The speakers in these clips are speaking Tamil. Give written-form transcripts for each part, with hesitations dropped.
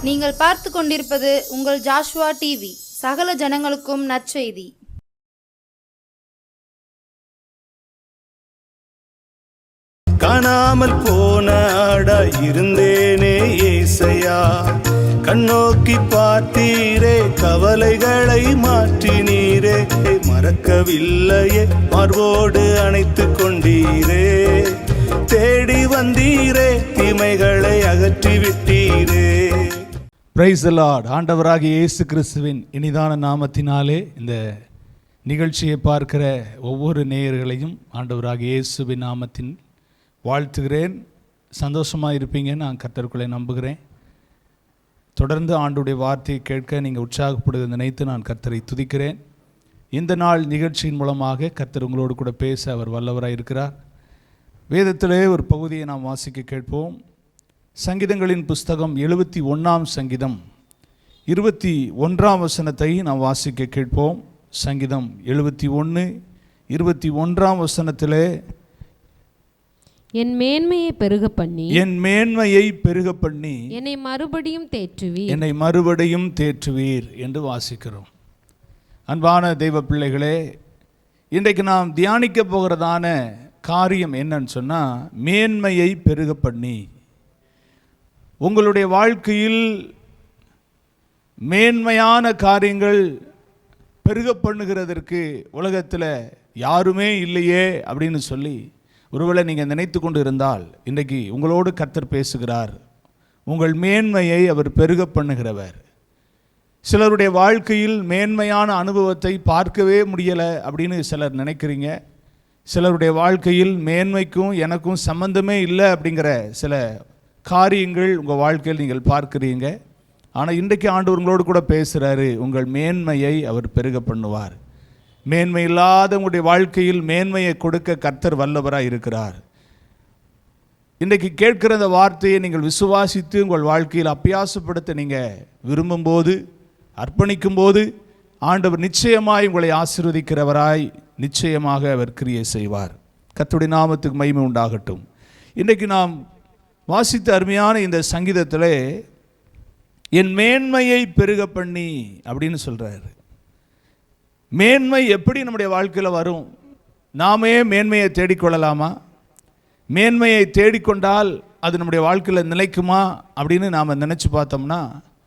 நீங்கள் பார்த்து கொண்டிருப்பது உங்கள் ஜாஷுவா டிவி. சகல ஜனங்களுக்கும் நற்செய்தி. காணாமல் போன ஆடா இருந்தேனே ஏசையா, கண்ணோக்கி பார்த்தீரே, கவலைகளை மாற்றினீரே, மறக்கவில்லையே, மார்போடு அணைத்து கொண்டீரே, தேடி வந்தீரே, தீமைகளை அகற்றி விட்டீரே. Praise the Lord. ஆண்டவராகிய இயேசு கிறிஸ்துவின் இனிதான நாமத்தினாலே இந்த நிகழ்ச்சியை பார்க்கிற ஒவ்வொரு நேயர்களையும் ஆண்டவராகிய இயேசுவின் நாமத்தின் வாழ்த்துகிறேன். சந்தோஷமாக இருப்பீங்கன்னு நான் கர்த்தருக்குள்ளே நம்புகிறேன். தொடர்ந்து ஆண்டுடைய வார்த்தையை கேட்க நீங்கள் உற்சாகப்படுவதை நினைத்து நான் கர்த்தரை துதிக்கிறேன். இந்த நாள் நிகழ்ச்சியின் மூலமாக கர்த்தர் உங்களோடு கூட பேச அவர் வல்லவராக இருக்கிறார். வேதத்திலே ஒரு பகுதியை நாம் வாசிக்க கேட்போம். சங்கீதங்களின் புஸ்தகம் 71ஆம் சங்கீதம் 21ஆம் வசனத்தை நாம் வாசிக்க கேட்போம். சங்கீதம் 71 21ஆம் வசனத்திலே, என் மேன்மையை பெருக பண்ணி என்னை மறுபடியும் தேற்றுவீர் என்று வாசிக்கிறோம். அன்பான தெய்வ பிள்ளைகளே, இன்றைக்கு நாம் தியானிக்க போகிறதான காரியம் என்னன்னு சொன்னால், மேன்மையை பெருக பண்ணி. உங்களுடைய வாழ்க்கையில் மேன்மையான காரியங்கள் பெருக பண்ணுகிறதற்கு உலகத்தில் யாருமே இல்லையே அப்படின்னு சொல்லி ஒருவேளை நீங்கள் நினைத்து கொண்டு இருந்தால், இன்றைக்கு உங்களோடு கர்த்தர் பேசுகிறார். உங்கள் மேன்மையை அவர் பெருக பண்ணுகிறவர். சிலருடைய வாழ்க்கையில் மேன்மையான அனுபவத்தை பார்க்கவே முடியலை அப்படின்னு சிலர் நினைக்கிறீங்க. சிலருடைய வாழ்க்கையில் மேன்மைக்கும் எனக்கும் சம்பந்தமே இல்லை அப்படிங்கிற சில காரியங்கள் உங்கள் வாழ்க்கையில் நீங்கள் பார்க்குறீங்க. ஆனால் இன்றைக்கு ஆண்டவர் உங்களோடு கூட பேசுகிறாரு. உங்கள் மேன்மையை அவர் பெருக பண்ணுவார். மேன்மை இல்லாத உங்களுடைய வாழ்க்கையில் மேன்மையை கொடுக்க கர்த்தர் வல்லவராக இருக்கிறார். இன்றைக்கு கேட்கிற அந்த வார்த்தையை நீங்கள் விசுவாசித்து உங்கள் வாழ்க்கையில் அபியாசப்படுத்த நீங்கள் விரும்பும்போது, அர்ப்பணிக்கும் போது, ஆண்டவர் நிச்சயமாய் உங்களை ஆசீர்வதிக்கிறவராய் நிச்சயமாக அவர் கிரியை செய்வார். கர்த்தருடைய நாமத்துக்கு மகிமை உண்டாகட்டும். இன்றைக்கு நாம் வாசித்த அருமையான இந்த சங்கீதத்தில் என் மேன்மையை பெருக பண்ணி அப்படின்னு சொல்கிறாரு. மேன்மை எப்படி நம்முடைய வாழ்க்கையில் வரும்? நாமே மேன்மையை தேடிக்கொள்ளலாமா? மேன்மையை தேடிக்கொண்டால் அது நம்முடைய வாழ்க்கையில் நிலைக்குமா அப்படின்னு நாம் நினச்சி பார்த்தோம்னா,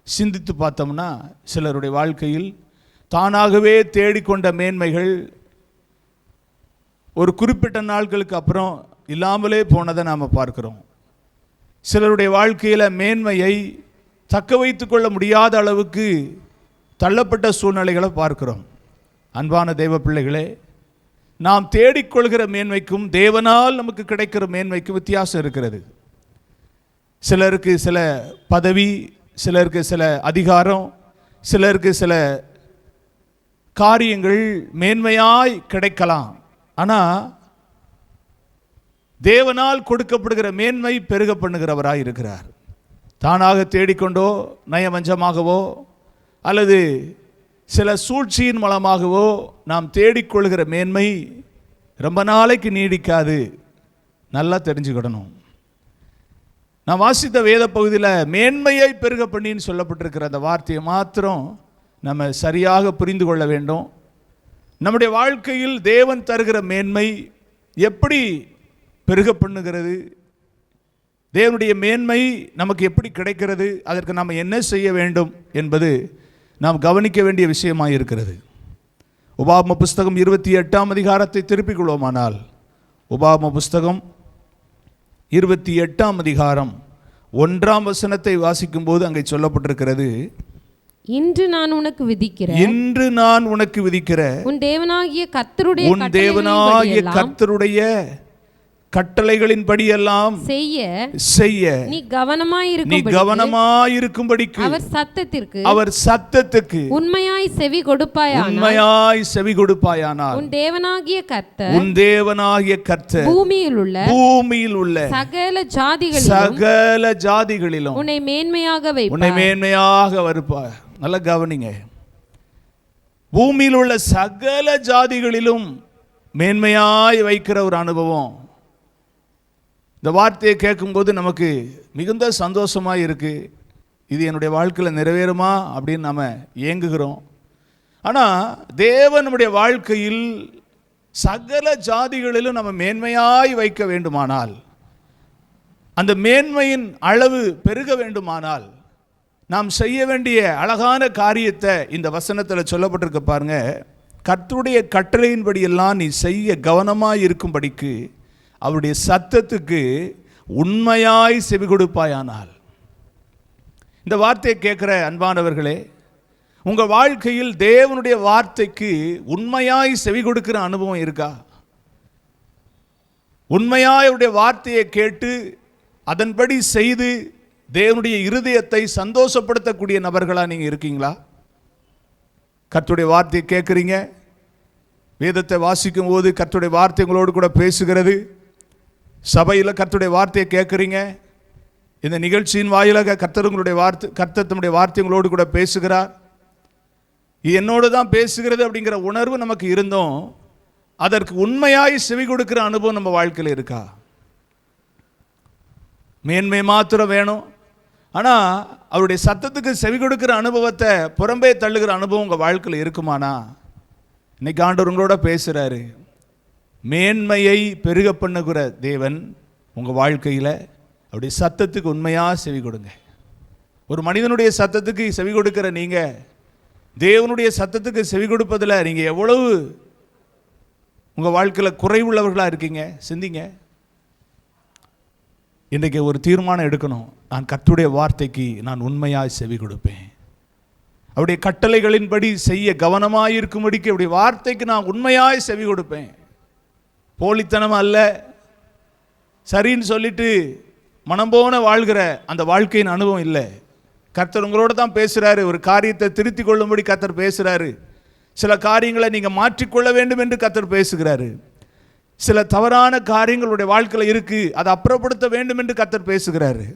சிந்தித்து பார்த்தோம்னா, சிலருடைய வாழ்க்கையில் தானாகவே தேடிக்கொண்ட மேன்மைகள் ஒரு குறிப்பிட்ட நாட்களுக்கு அப்புறம் இல்லாமலே போனதை நாம் பார்க்குறோம். சிலருடைய வாழ்க்கையில் மேன்மையை தக்க வைத்து கொள்ள முடியாத அளவுக்கு தள்ளப்பட்ட சூழ்நிலைகளை பார்க்கிறோம். அன்பான தெய்வ பிள்ளைகளே, நாம் தேடிக்கொள்கிற மேன்மைக்கும் தேவனால் நமக்கு கிடைக்கிற மேன்மைக்கும் வித்தியாசம் இருக்கிறது. சிலருக்கு சில பதவி, சிலருக்கு சில அதிகாரம், சிலருக்கு சில காரியங்கள் மேன்மையாய் கிடைக்கலாம். ஆனால் தேவனால் கொடுக்கப்படுகிற மேன்மை பெருக பண்ணுகிறவராய் இருக்கிறார். தானாக தேடிக்கொண்டோ, நயவஞ்சமாகவோ, அல்லது சில சூழ்ச்சியின் மூலமாகவோ நாம் தேடிக்கொள்கிற மேன்மை ரொம்ப நாளைக்கு நீடிக்காது. நல்லா தெரிஞ்சுக்கிடணும். நான் வாசித்த வேத பகுதியில் மேன்மையை பெருக பண்ணின்னு சொல்லப்பட்டிருக்கிற அந்த வார்த்தையை மாத்திரம் நம்ம சரியாக புரிந்து கொள்ள வேண்டும். நம்முடைய வாழ்க்கையில் தேவன் தருகிற மேன்மை எப்படி பெருக பண்ணுகிறது, தேவனுடைய மேன்மை நமக்கு எப்படி கிடைக்கிறது, அதற்கு நாம் என்ன செய்ய வேண்டும் என்பது நாம் கவனிக்க வேண்டிய விஷயமாக இருக்கிறது. உபாகம புஸ்தகம் 28ஆம் அதிகாரத்தை திருப்பிக் கொள்வோமானால், உபாகம புஸ்தகம் 28ஆம் அதிகாரம் 1ஆம் வசனத்தை வாசிக்கும் போது அங்கே சொல்லப்பட்டிருக்கிறது, இன்று நான் உனக்கு விதிக்கிற உன் தேவனாகிய கர்த்தருடைய கட்டளைகளின்படி எல்லாம் செய்ய நீ கவனமாயிருக்கும்படிக்கு அவர் சத்தத்துக்கு உண்மையாய் செவி கொடுப்பாயானால் உன் தேவனாகிய கர்த்தர் பூமியில் உள்ள சகல ஜாதிகளிலும் உன்னை மேன்மையாக வருப்பார். நல்ல கவனிங்க. பூமியில் உள்ள சகல ஜாதிகளிலும் மேன்மையாய் வைக்கிற ஒரு அனுபவம். இந்த வார்த்தையை கேட்கும்போது நமக்கு மிகுந்த சந்தோஷமாக இருக்குது. இது என்னுடைய வாழ்க்கையில் நிறைவேறுமா அப்படின்னு நம்ம ஏங்குகிறோம். ஆனால் தேவன் நம்முடைய வாழ்க்கையில் சகல ஜாதிகளிலும் நம்ம மேன்மையாய் வைக்க வேண்டுமானால், அந்த மேன்மையின் அளவு பெருக வேண்டுமானால், நாம் செய்ய வேண்டிய அழகான காரியத்தை இந்த வசனத்தில் சொல்லப்பட்டிருக்க பாருங்க. கர்த்தருடைய கட்டளையின்படியெல்லாம் நீ செய்ய கவனமாய் இருக்கும்படிக்கு அவருடைய சத்தத்துக்கு உண்மையாய் செவி கொடுப்பாயானால். இந்த வார்த்தையை கேட்குற அன்பானவர்களே, உங்கள் வாழ்க்கையில் தேவனுடைய வார்த்தைக்கு உண்மையாய் செவி கொடுக்கிற அனுபவம் இருக்கா? உண்மையாய் அவருடைய வார்த்தையை கேட்டு அதன்படி செய்து தேவனுடைய இருதயத்தை சந்தோஷப்படுத்தக்கூடிய நபர்களாக நீங்கள் இருக்கீங்களா? கர்த்தருடைய வார்த்தையை கேட்குறீங்க, வேதத்தை வாசிக்கும் போது கர்த்தருடைய வார்த்தை உங்களோடு கூட பேசுகிறது. சபையில் கர்த்தருடைய வார்த்தையை கேட்குறீங்க, இந்த நிகழ்ச்சியின் வாயிலாக கர்த்தர் தம்முடைய வார்த்தை உங்களோடு கூட பேசுகிறார். என்னோடு தான் பேசுகிறது அப்படிங்கிற உணர்வு நமக்கு இருந்தோம். அதற்கு உண்மையாய் செவி கொடுக்கிற அனுபவம் நம்ம வாழ்க்கையில் இருக்கா? மேன்மை மாத்திரம் வேணும், ஆனால் அவருடைய சத்தத்துக்கு செவி கொடுக்கிற அனுபவத்தை புறம்பே தள்ளுகிற அனுபவம் உங்கள் வாழ்க்கையில் இருக்குமானா? இன்னைக்கு ஆண்டவர் உங்களோட பேசுகிறாரு. மேன்மையை பெருக பண்ணுகிற தேவன் உங்கள் வாழ்க்கையில் அவருடைய சத்தத்துக்கு உண்மையாக செவி கொடுங்க. ஒரு மனிதனுடைய சத்தத்துக்கு செவி கொடுக்கிற நீங்கள் தேவனுடைய சத்தத்துக்கு செவி கொடுப்பதில் நீங்கள் எவ்வளவு உங்கள் வாழ்க்கையில் குறைவுள்ளவர்களாக இருக்கீங்க சிந்திங்க. இன்றைக்கு ஒரு தீர்மானம் எடுக்கணும். நான் கர்த்தருடைய வார்த்தைக்கு நான் உண்மையாக செவி கொடுப்பேன். அவருடைய கட்டளைகளின்படி செய்ய கவனமாக இருக்கும்படிக்கு அவருடைய வார்த்தைக்கு நான் உண்மையாய் செவி கொடுப்பேன். போலித்தனம் அல்ல, சரின்னு சொல்லிட்டு மனம் போன வாழ்கிற அந்த வாழ்க்கையின் அனுபவம் இல்லை. கர்த்தர் உங்களோட தான் பேசுகிறாரு. ஒரு காரியத்தை திருத்தி கொள்ளும்படி கர்த்தர் பேசுகிறாரு. சில காரியங்களை நீங்கள் மாற்றிக்கொள்ள வேண்டும் என்று கர்த்தர் பேசுகிறாரு. சில தவறான காரியங்களுடைய வாழ்க்கையில் இருக்குது, அதை அப்புறப்படுத்த வேண்டும் என்று கர்த்தர் பேசுகிறாரு.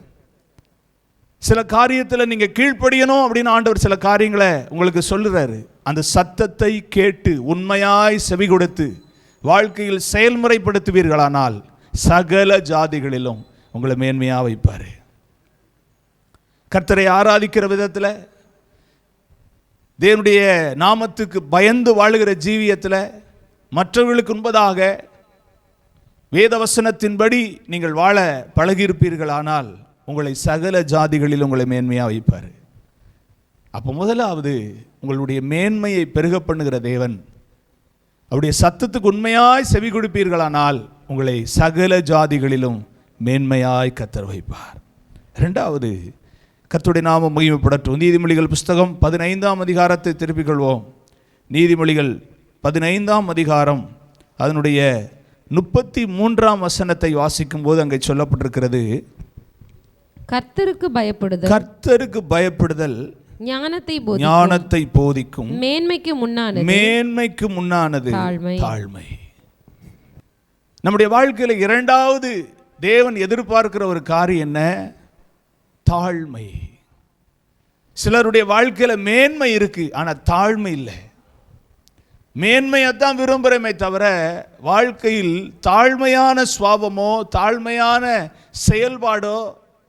சில காரியத்தில் நீங்கள் கீழ்ப்படியணும் அப்படின்னு ஆண்டவர் சில காரியங்களை உங்களுக்கு சொல்லுறாரு. அந்த சத்தத்தை கேட்டு உண்மையாய் செவி கொடுத்து வாழ்க்கையில் செயல்முறைப்படுத்துவீர்களானால் சகல ஜாதிகளிலும் உங்களை மேன்மையாக வைப்பார். கர்த்தரை ஆராதிக்கிற விதத்தில், தேவனுடைய நாமத்துக்கு பயந்து வாழுகிற ஜீவியத்தில், மற்றவர்களுக்கு முன்பதாக வேதவசனத்தின்படி நீங்கள் வாழ பழகியிருப்பீர்களானால் உங்களை சகல ஜாதிகளில் உங்களை மேன்மையாக வைப்பார். அப்போ முதலாவது உங்களுடைய மேன்மையை பெருக பண்ணுகிற தேவன் அவருடைய சத்தத்துக்கு உண்மையாய் செவி கொடுப்பீர்களானால் உங்களை சகல ஜாதிகளிலும் மேன்மையாய் கர்த்தர் வைப்பார். இரண்டாவது, கர்த்தருடைய நாமம் மகிமைப்படட்டும். நீதிமொழிகள் புஸ்தகம் 15ஆம் அதிகாரத்தை திருப்பிக் கொள்வோம். நீதிமொழிகள் 15ஆம் அதிகாரம் அதனுடைய 33ஆம் வசனத்தை வாசிக்கும் போது அங்கே சொல்லப்பட்டிருக்கிறது, கர்த்தருக்கு பயப்படுதல், கர்த்தருக்கு பயப்படுதல் ஞானத்தை போதிக்கும், மேன்மைக்கு முன்னானது தாழ்மை. நம்முடைய வாழ்க்கையில் இரண்டாவது தேவன் எதிர்பார்க்கிற ஒரு காரியம் என்ன? தாழ்மை. சிலருடைய வாழ்க்கையில் மேன்மை இருக்கு, ஆனால் தாழ்மை இல்லை. மேன்மையைத்தான் விரும்புகிறமே தவிர வாழ்க்கையில் தாழ்மையான சுவாபமோ தாழ்மையான செயல்பாடோ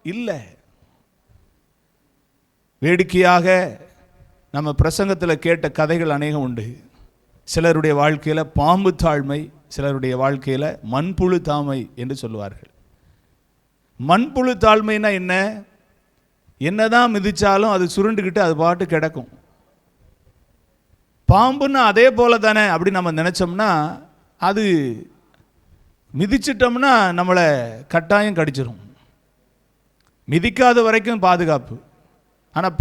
இல்லை. வேடிக்கையாக நம்ம பிரசங்கத்தில் கேட்ட கதைகள் அநேகம் உண்டு. சிலருடைய வாழ்க்கையில் பாம்பு தாழ்மை, சிலருடைய வாழ்க்கையில் மண்புழு தாழ்மை என்று சொல்லுவார்கள். மண்புழு தாழ்மைனா என்ன? என்னதான் மிதிச்சாலும் அது சுருண்டுக்கிட்டு அது பாட்டு கிடக்கும். பாம்புன்னா அதே போல தானே அப்படி நம்ம நினச்சோம்னா அது மிதிச்சிட்டோம்னா நம்மளை கட்டாயம் கடிச்சிடும். மிதிக்காத வரைக்கும் பாதுகாப்பு. ஆனால்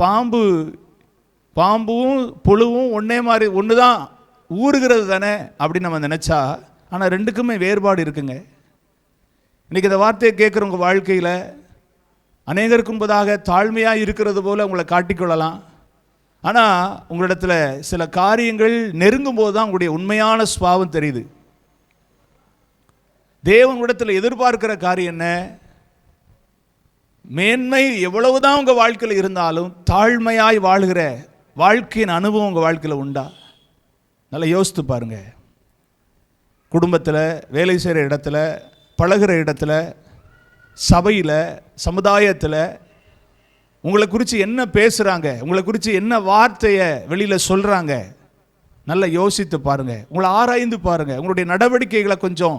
பாம்பும் புழுவும் ஒன்று தான், ஊறுகிறது தானே அப்படி நம்ம நினச்சா, ஆனால் ரெண்டுக்குமே வேறுபாடு இருக்குங்க. இன்றைக்கி இந்த வார்த்தையை கேட்குறவங்க வாழ்க்கையில் அநேகருக்கு முன்பதாக தாழ்மையாக இருக்கிறது போல் உங்களை காட்டிக்கொள்ளலாம். ஆனால் உங்களிடத்தில் சில காரியங்கள் நெருங்கும் போது தான் உங்களுடைய உண்மையான சுபாவம் தெரியுது. தேவனிடத்தில் எதிர்பார்க்கிற காரியம் என்ன? மேன்மை எவ்வளவுதான் உங்கள் வாழ்க்கையில் இருந்தாலும் தாழ்மையாய் வாழ்கிற வாழ்க்கையின் அனுபவம் உங்கள் வாழ்க்கையில் உண்டா? நல்லா யோசித்து பாருங்க. குடும்பத்தில், வேலை செய்கிற இடத்துல, பழகிற இடத்துல, சபையில், சமுதாயத்தில் உங்களை குறித்து என்ன பேசுகிறாங்க, உங்களை குறித்து என்ன வார்த்தையை வெளியில் சொல்கிறாங்க, நல்லா யோசித்து பாருங்கள். உங்களை ஆராய்ந்து பாருங்கள். உங்களுடைய நடவடிக்கைகளை கொஞ்சம்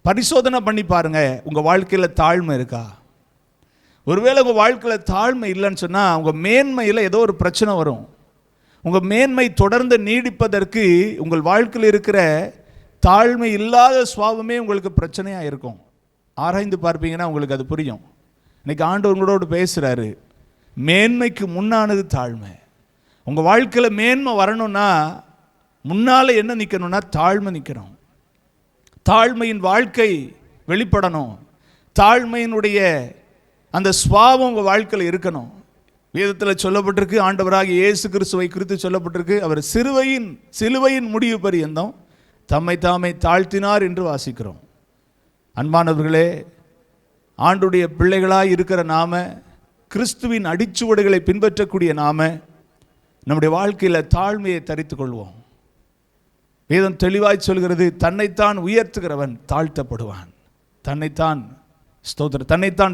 பரிசோதனை பண்ணி பாருங்கள். உங்கள் வாழ்க்கையில் தாழ்மை இருக்கா? ஒருவேளை உங்கள் வாழ்க்கையில் தாழ்மை இல்லைன்னு சொன்னால் உங்கள் மேன்மையில் ஏதோ ஒரு பிரச்சனை வரும். உங்கள் மேன்மை தொடர்ந்து நீடிப்பதற்கு உங்கள் வாழ்க்கையில் இருக்கிற தாழ்மை இல்லாத சுபாவமே உங்களுக்கு பிரச்சனையாக இருக்கும். ஆராய்ந்து பார்ப்பீங்கன்னா உங்களுக்கு அது புரியும். இன்றைக்கி ஆண்டவர் உங்களோடு பேசுகிறாரு. மேன்மைக்கு முன்னானது தாழ்மை. உங்கள் வாழ்க்கையில் மேன்மை வரணும்னா முன்னால் என்ன நிற்கணும்னா தாழ்மை நிற்கணும். தாழ்மையின் வாழ்க்கை வெளிப்படணும். தாழ்மையினுடைய அந்த சுபாவம் உங்கள் வாழ்க்கையில் இருக்கணும். வேதத்தில் சொல்லப்பட்டிருக்கு, ஆண்டவராகிய இயேசு கிறிஸ்துவை குறித்து சொல்லப்பட்டிருக்கு, அவர் சிலுவையின் முடிவு பரியந்தம் தம்மை தாமே தாழ்த்தினார் என்று வாசிக்கிறோம். அன்பானவர்களே, ஆண்டுடைய பிள்ளைகளாய் இருக்கிற நாம, கிறிஸ்துவின் அடிச்சுவடுகளை பின்பற்றக்கூடிய நாம நம்முடைய வாழ்க்கையில் தாழ்மையை தரித்து கொள்வோம். வேதம் தெளிவாய் சொல்கிறது, தன்னைத்தான் உயர்த்துகிறவன் தாழ்த்தப்படுவான். தன்னைத்தான்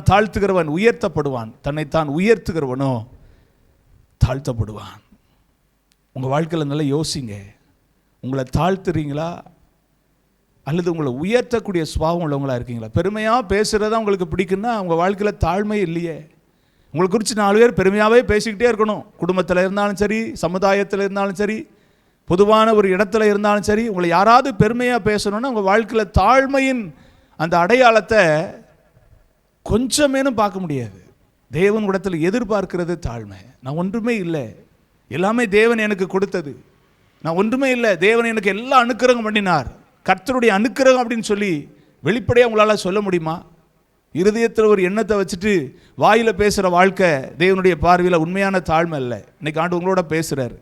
தாழ்த்துகிறவன் உயர்த்தப்படுவான், தன்னைத்தான் உயர்த்துகிறவனோ தாழ்த்தப்படுவான். உங்கள் வாழ்க்கையில் நல்லா யோசிங்க. உங்களை தாழ்த்துறீங்களா அல்லது உங்களை உயர்த்தக்கூடிய சுபாவம் உள்ளவங்களா இருக்கீங்களா? பெருமையாக பேசுகிறதா உங்களுக்கு பிடிக்குன்னா உங்கள் வாழ்க்கையில் தாழ்மை இல்லையே. உங்களை குறித்து 4 பேர் பெருமையாகவே பேசிக்கிட்டே இருக்கணும். குடும்பத்தில் இருந்தாலும் சரி, சமுதாயத்தில் இருந்தாலும் சரி, பொதுவான ஒரு இடத்துல இருந்தாலும் சரி, உங்களை யாராவது பெருமையாக பேசணுன்னா உங்கள் வாழ்க்கையில் தாழ்மையின் அந்த அடையாளத்தை கொஞ்சமேனும் பார்க்க முடியாது. தேவன் இடத்துல எதிர்பார்க்கிறது தாழ்மை. நான் ஒன்றுமே இல்லை, எல்லாமே தேவன் எனக்கு கொடுத்தது. நான் ஒன்றுமே இல்லை, தேவன் எனக்கு எல்லா அனுக்கிரகம் பண்ணினார், கர்த்தருடைய அனுக்கிரகம் அப்படின்னு சொல்லி வெளிப்படையாக உங்களால் சொல்ல முடியுமா? இருதயத்தில் ஒரு எண்ணத்தை வச்சுட்டு வாயில் பேசுகிற வாழ்க்கை தேவனுடைய பார்வையில் உண்மையான தாழ்மை இல்லை. இன்னைக்கு ஆண்டு உங்களோட பேசுகிறார்.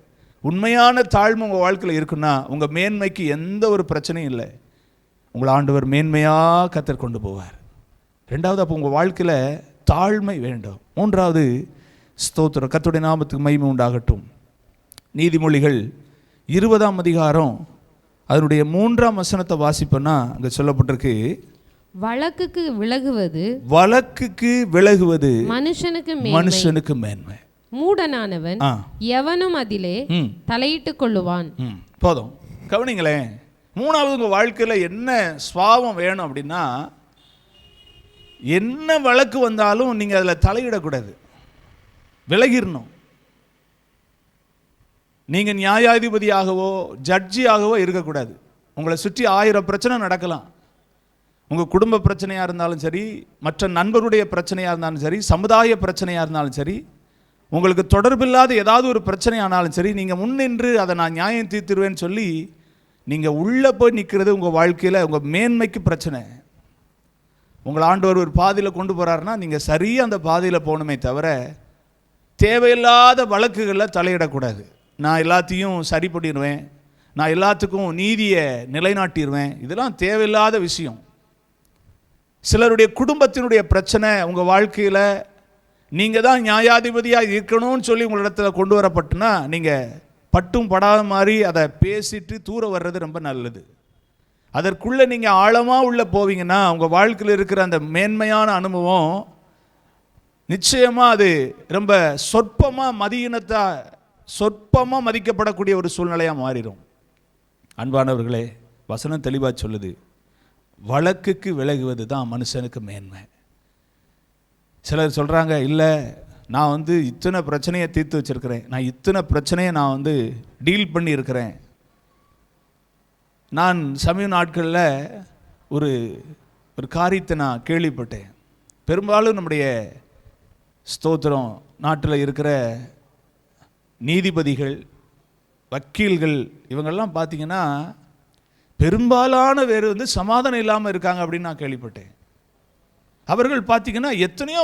உண்மையான தாழ்மை உங்கள் வாழ்க்கையில் இருக்குன்னா உங்கள் மேன்மைக்கு எந்த ஒரு பிரச்சனையும் இல்லை. உங்களை ஆண்டவர் மேன்மையாக கத்தர் கொண்டு போவார். 2வது, அப்போ உங்கள் வாழ்க்கையில் தாழ்மை வேண்டும். 3வது, ஸ்தோத்திரம், கர்த்தருடைய நாமத்துக்கு மகிமை உண்டாகட்டும். நீதிமொழிகள் 20ஆம் அதிகாரம் அதனுடைய 3ஆம் வசனத்தை வாசிப்போன்னா அங்கே சொல்லப்பட்டிருக்கு, வழக்குக்கு விலகுவது மனுஷனுக்கு மேன்மை. மூடனானவன் எவனும் அதிலே தலையிட்டுக் கொள்ளுவான். போதும், கவனிங்களேன். 3வது, உங்கள் வாழ்க்கையில் என்ன சுபாவம் வேணும் அப்படின்னா, என்ன வழக்கு வந்தாலும் நீங்கள் அதில் தலையிடக்கூடாது, விலகிடணும். நீங்கள் நியாயாதிபதியாகவோ ஜட்ஜியாகவோ இருக்கக்கூடாது. உங்களை சுற்றி 1000 பிரச்சனை நடக்கலாம். உங்கள் குடும்ப பிரச்சனையாக இருந்தாலும் சரி, மற்ற நண்பருடைய பிரச்சனையாக இருந்தாலும் சரி, சமுதாய பிரச்சனையாக இருந்தாலும் சரி, உங்களுக்கு தொடர்பில்லாத ஏதாவது ஒரு பிரச்சனை ஆனாலும் சரி, நீங்கள் முன்னின்று அதை நான் நியாயம் தீர்த்துருவேன்னு சொல்லி நீங்கள் உள்ளே போய் நிற்கிறது உங்கள் வாழ்க்கையில் உங்கள் மேன்மைக்கு பிரச்சனை. உங்களை ஆண்டவர் ஒரு பாதையில் கொண்டு போகிறாருன்னா நீங்கள் சரியாக அந்த பாதையில் போகணுமே தவிர தேவையில்லாத வழக்குகளில் தலையிடக்கூடாது. நான் எல்லாத்தையும் சரி பண்ணிடுவேன், நான் எல்லாத்துக்கும் நீதியை நிலைநாட்டிடுவேன், இதெல்லாம் தேவையில்லாத விஷயம். சிலருடைய குடும்பத்தினுடைய பிரச்சனை உங்கள் வாழ்க்கையில் நீங்கள் தான் நியாயாதிபதியாக இருக்கணும்னு சொல்லி உங்களிடத்துல கொண்டு வரப்பட்டுனா நீங்கள் பட்டும் படாத மாதிரி அதை பேசிட்டு தூர வர்றது ரொம்ப நல்லது. அதற்குள்ளே நீங்கள் ஆழமாக உள்ளே போவீங்கன்னா உங்கள் வாழ்க்கையில் இருக்கிற அந்த மேன்மையான அனுபவம் நிச்சயமாக அது ரொம்ப சொற்பமாக மதிக்கப்படக்கூடிய ஒரு சூழ்நிலையாக மாறிடும். அன்பானவர்களே, வசனம் தெளிவாக சொல்லுது, வழக்குக்கு விலகுவது தான் மனுஷனுக்கு மேன்மை. சிலர் சொல்கிறாங்க, இல்லை நான் இத்தனை பிரச்சனையை தீர்த்து வச்சுருக்கிறேன், நான் இத்தனை பிரச்சனையை நான் டீல் பண்ணியிருக்கிறேன். நான் சமீப நாட்களில் ஒரு காரியத்தை நான் கேள்விப்பட்டேன். பெரும்பாலும் நம்முடைய ஸ்தோத்திரம் நாட்டில் இருக்கிற நீதிபதிகள், வக்கீல்கள், இவங்கெல்லாம் பார்த்திங்கன்னா பெரும்பாலான பேர் சமாதானம் இல்லாமல் இருக்காங்க அப்படின்னு நான் கேள்விப்பட்டேன். அவர்கள் பார்த்திங்கன்னா எத்தனையோ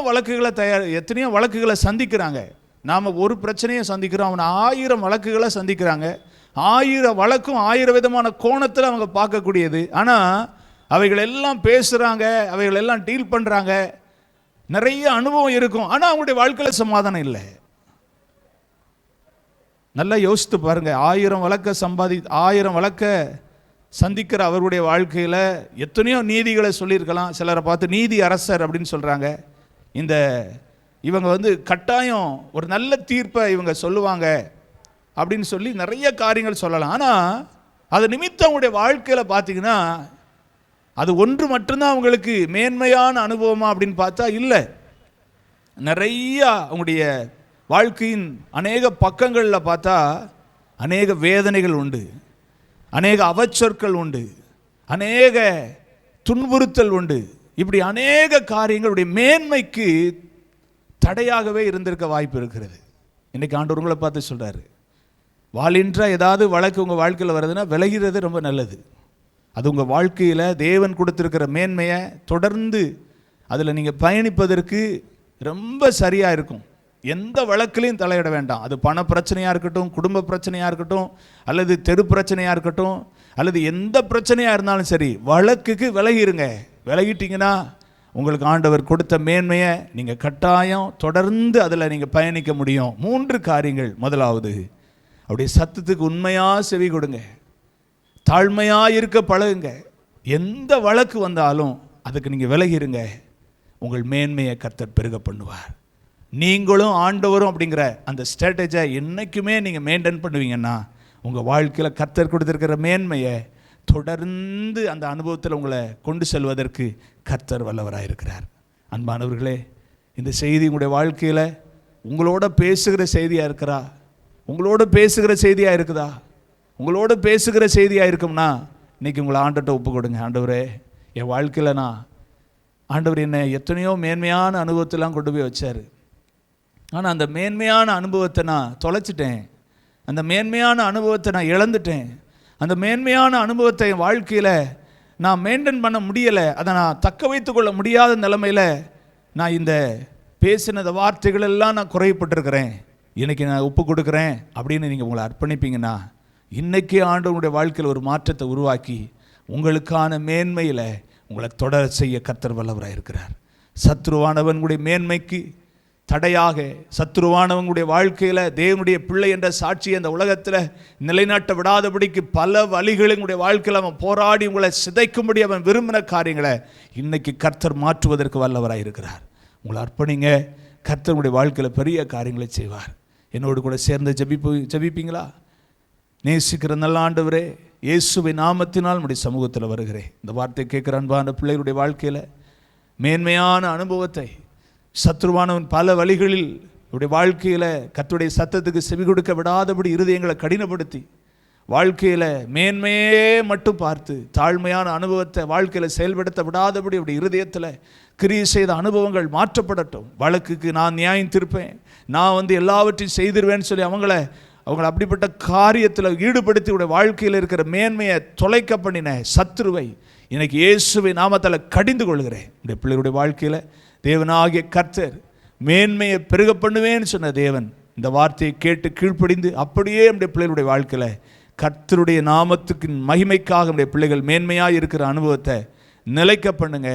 வழக்குகளை சந்திக்கிறாங்க. நாம் ஒரு பிரச்சனையை சந்திக்கிறோம், அவனை 1000 வழக்குகளை சந்திக்கிறாங்க. 1000 வழக்கும் 1000 விதமான கோணத்தில் அவங்க பார்க்கக்கூடியது. ஆனால் அவைகள் எல்லாம் பேசுகிறாங்க, அவைகள் எல்லாம் டீல் பண்ணுறாங்க, நிறைய அனுபவம் இருக்கும். ஆனால் அவங்களுடைய வாழ்க்கையில் சமாதானம் இல்லை. நல்லா யோசித்து பாருங்கள். 1000 வழக்க சந்திக்கிற அவருடைய வாழ்க்கையில் எத்தனையோ நீதிகளை சொல்லியிருக்கலாம். சிலரை பார்த்து நீதி அரசர் அப்படின்னு சொல்கிறாங்க. இந்த இவங்க வந்து கட்டாயம் ஒரு நல்ல தீர்ப்பை இவங்க சொல்லுவாங்க அப்படின்னு சொல்லி நிறைய காரியங்கள் சொல்லலாம். ஆனால் அது நிமித்தம் அவங்களுடைய வாழ்க்கையில் பார்த்தீங்கன்னா அது ஒன்று மட்டும்தான் அவங்களுக்கு மேன்மையான அனுபவமா அப்படின்னு பார்த்தா இல்லை. நிறையா அவங்களுடைய வாழ்க்கையின் அநேக பக்கங்களில் பார்த்தா அநேக வேதனைகள் உண்டு, அநேக அவச்சொற்கள் உண்டு, அநேக துன்புறுத்தல் உண்டு. இப்படி அநேக காரியங்களுடைய மேன்மைக்கு தடையாகவே இருந்திருக்க வாய்ப்பு இருக்கிறது. இன்றைக்கி ஆண்டவர் உங்களை பார்த்து சொல்கிறாரு, வாளின்றா ஏதாவது வழக்கு உங்கள் வாழ்க்கையில் வருதுன்னா விலகிறது ரொம்ப நல்லது. அது உங்கள் வாழ்க்கையில் தேவன் கொடுத்துருக்கிற மேன்மையை தொடர்ந்து அதில் நீங்கள் பயணிப்பதற்கு ரொம்ப சரியாக இருக்கும். எந்த வழக்கிலையும் தலையிட வேண்டாம். அது பண பிரச்சனையாக இருக்கட்டும், குடும்ப பிரச்சனையாக இருக்கட்டும், அல்லது தெரு பிரச்சனையாக இருக்கட்டும், அல்லது எந்த பிரச்சனையாக இருந்தாலும் சரி, வழக்குக்கு விலகிருங்க. விலகிட்டிங்கன்னா உங்களுக்கு ஆண்டவர் கொடுத்த மேன்மையை நீங்கள் கட்டாயம் தொடர்ந்து அதில் நீங்கள் பயணிக்க முடியும். 3 காரியங்கள். முதலாவது, அப்படியே சத்தத்துக்கு உண்மையாக செவி கொடுங்க, தாழ்மையாக இருக்க பழகுங்க. எந்த வழக்கு வந்தாலும் அதுக்கு நீங்கள் விலகிருங்க. உங்கள் மேன்மையை கர்த்தர் பெருக பண்ணுவார். நீங்களும் ஆண்டவரும் அப்படிங்கிற அந்த ஸ்ட்ராட்டஜியை என்றைக்குமே நீங்கள் மெயின்டைன் பண்ணுவீங்கன்னா உங்கள் வாழ்க்கையில் கர்த்தர் கொடுத்துருக்கிற மேன்மையை தொடர்ந்து அந்த அனுபவத்தில் உங்களை கொண்டு செல்வதற்கு கர்த்தர் வல்லவராக இருக்கிறார். அன்பானவர்களே, இந்த செய்தி உங்களுடைய வாழ்க்கையில் உங்களோட பேசுகிற செய்தியாக இருக்கிறா? உங்களோட பேசுகிற செய்தியாக இருக்குதா? உங்களோட பேசுகிற செய்தியாக இருக்கும்னா இன்றைக்கி உங்களை ஆண்டவர்கிட்ட ஒப்பு கொடுங்க. ஆண்டவரே, என் வாழ்க்கையில் ஆண்டவர் என்னை எத்தனையோ மேன்மையான அனுபவத்தெல்லாம் கொண்டு போய் வச்சார். ஆனால் அந்த மேன்மையான அனுபவத்தை நான் தொலைச்சிட்டேன். அந்த மேன்மையான அனுபவத்தை நான் இழந்துட்டேன். அந்த மேன்மையான அனுபவத்தை என் வாழ்க்கையில் நான் மெயின்டைன் பண்ண முடியலை. அதை நான் தக்க வைத்து கொள்ள முடியாத நிலைமையில் நான் இந்த பேசின வார்த்தைகளெல்லாம் நான் குறைப்பட்டிருக்கிறேன். இன்றைக்கி நான் ஒப்பு கொடுக்குறேன் அப்படின்னு நீங்கள் உங்களை அர்ப்பணிப்பீங்கன்னா இன்றைக்கே ஆண்டவனுடைய வாழ்க்கையில் ஒரு மாற்றத்தை உருவாக்கி உங்களுக்கான மேன்மையில் உங்களை தொடர செய்ய கர்த்தர் வல்லவராக இருக்கிறார். சத்ருவானவனுடைய மேன்மைக்கு தடையாக, சத்ருவானவங்களுடைய வாழ்க்கையில் தேவனுடைய பிள்ளை என்ற சாட்சியை அந்த உலகத்தில் நிலைநாட்ட விடாதபடிக்கு பல வழிகளில் உங்களுடைய வாழ்க்கையில் அவன் போராடி உங்களை சிதைக்கும்படி அவன் விரும்பின காரியங்களை இன்னைக்கு கர்த்தர் மாற்றுவதற்கு வல்லவராக இருக்கிறார். உங்களை அர்ப்பணிங்க. கர்த்தருடைய வாழ்க்கையில் பெரிய காரியங்களை செய்வார். என்னோடு கூட சேர்ந்து ஜெபிப்பீங்களா? நேசிக்கிற நல்ல ஆண்டவரே, இயேசுவின் நாமத்தினால் நம்முடைய சமூகத்தில் வருகிறேன். இந்த வார்த்தை கேட்குற அன்பான பிள்ளைகளுடைய வாழ்க்கையில் மேன்மையான அனுபவத்தை சத்ருவானவன் பல வழிகளில் நம்முடைய வாழ்க்கையில் கர்த்தருடைய சத்தத்துக்கு செவி கொடுக்க விடாதபடி இருதயங்களை கடினப்படுத்தி வாழ்க்கையில் மேன்மையே மட்டும் பார்த்து தாழ்மையான அனுபவத்தை வாழ்க்கையில் செயல்படுத்த விடாதபடி அப்படி இருதயத்தில் கிரியை செய்த அனுபவங்கள் மாற்றப்படட்டும். வழக்குக்கு நான் நியாயம் தீர்ப்பேன், நான் எல்லாவற்றையும் செய்திருவேன்னு சொல்லி அவங்கள அப்படிப்பட்ட காரியத்தில் ஈடுபடுத்தி உடைய வாழ்க்கையில் இருக்கிற மேன்மையை தொலைக்க பண்ணின சத்ருவை இன்னைக்கு இயேசுவின் நாமத்தில் கடிந்து கொள்கிறேன். இந்த பிள்ளைகளுடைய வாழ்க்கையில் தேவனாகிய கர்த்தர் மேன்மையை பெருக பண்ணுவேன்னு சொன்ன தேவன் இந்த வார்த்தையை கேட்டு கீழ்ப்படிந்து அப்படியே நம்முடைய பிள்ளைகளுடைய வாழ்க்கையில் கர்த்தருடைய நாமத்துக்கு மகிமைக்காக நம்முடைய பிள்ளைகள் மேன்மையாக இருக்கிற அனுபவத்தை நிலைக்க பண்ணுங்க.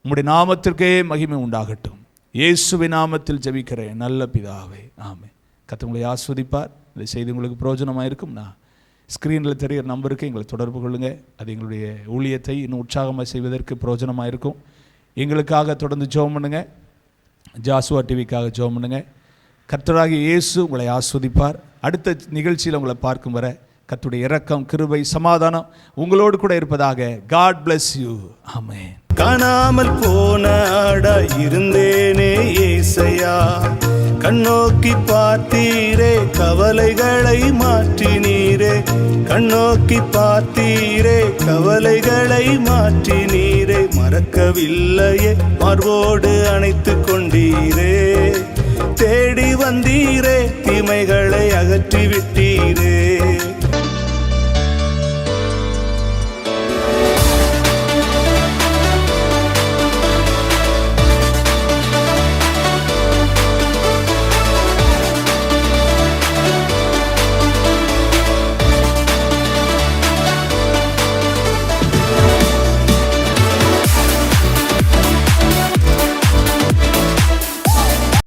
உம்முடைய நாமத்திற்கே மகிமை உண்டாகட்டும். இயேசுவின் நாமத்தில் ஜெபிக்கிறேன் நல்ல பிதாவே, ஆமென். கர்த்தர் உங்களை ஆஸ்வதிப்பார். இந்த செய்தி உங்களுக்கு பிரயோஜனமாக இருக்கும்னா ஸ்க்ரீனில் தெரிகிற நம்பருக்கு எங்களை தொடர்பு கொள்ளுங்கள். அது எங்களுடைய ஊழியத்தை இன்னும் உற்சாகமாக செய்வதற்கு பிரயோஜனமாக இருக்கும். எங்களுக்காக தொடர்ந்து ஜெபம் பண்ணுங்க. ஜாசுவா டிவிக்காக ஜெபம் பண்ணுங்க. கர்த்தராகிய இயேசு உங்களை ஆஸ்வதிப்பார். அடுத்த நிகழ்ச்சியில் உங்களை பார்க்கும் வரை கர்த்தருடைய இரக்கம், கிருபை, சமாதானம் உங்களோடு கூட இருப்பதாக. God bless you. ஆமென். காணாமல் போன ஆடா இருந்தேனே ஏசையா, கண்ணோக்கி பார்த்தீரே கவலைகளை மாற்றினீரே, கண்ணோக்கி பார்த்தீரே கவலைகளை மாற்றினீரே, மறக்கவில்லையே மார்போடு அணைத்து கொண்டீரே, தேடி வந்தீரே தீமைகளை அகற்றி விட்டீரே.